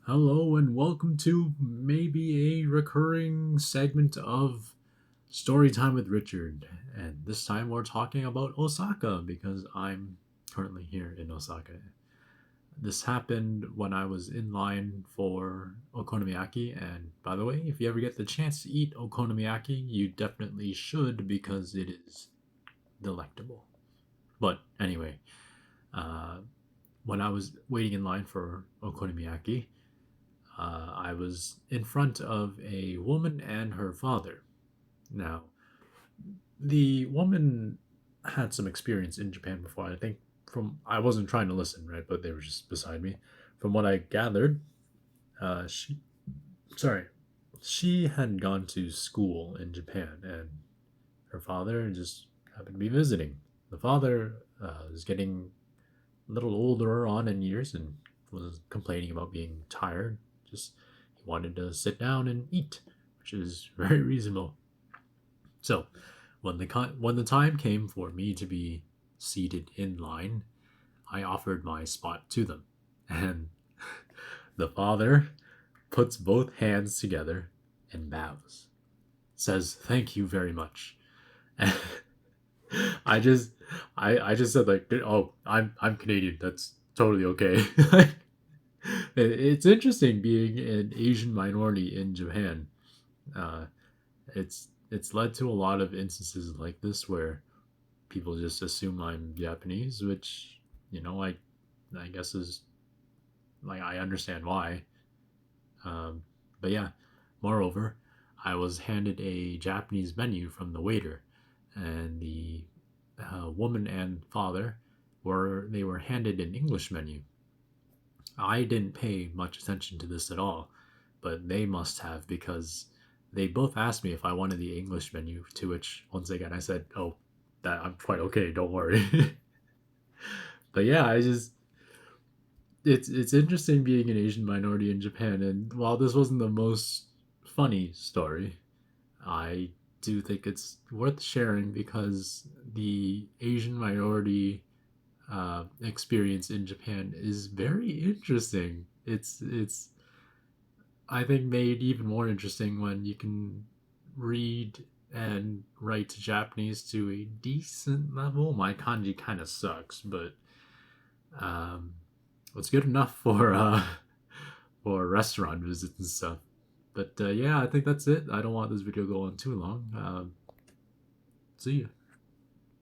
Hello and welcome to maybe a recurring segment of Story Time with Richard. And this time we're talking about Osaka because I'm currently here in Osaka. This happened when I was in line for Okonomiyaki. And by the way, if you ever get the chance to eat Okonomiyaki, you definitely should because it is delectable. But anyway, uh, when I was waiting in line for Okonomiyaki, I was in front of a woman and her father. Now, the woman had some experience in Japan before. I think I wasn't trying to listen, right? But they were just beside me. From what I gathered, she sorry, she had gone to school in Japan, and her father just happened to be visiting. The father was getting a little older on in years and was complaining about being tired. Just he wanted to sit down and eat, which is very reasonable. So when the time came for me to be seated in line, I offered my spot to them, and the father puts both hands together and bows, says thank you very much. And I just I just said like, oh, I'm Canadian. That's totally okay. It's interesting being an Asian minority in Japan. Uh, it's led to a lot of instances like this where people just assume I'm Japanese, which I guess is like I understand why. Um, but yeah, moreover, I was handed a Japanese menu from the waiter, and the woman and father were handed an English menu. I didn't pay much attention to this at all, but they must have because they both asked me if I wanted the English menu, to which once again I said, "Oh, that I'm quite okay, don't worry." But yeah, I just it's interesting being an Asian minority in Japan, and while this wasn't the most funny story, I do think it's worth sharing because the Asian minority experience in Japan is very interesting. It's I think made even more interesting when you can read and write Japanese to a decent level. My kanji kind of sucks, but um, it's good enough for for restaurant visits and stuff. But yeah, I think that's it. I don't want this video to go on too long. See ya.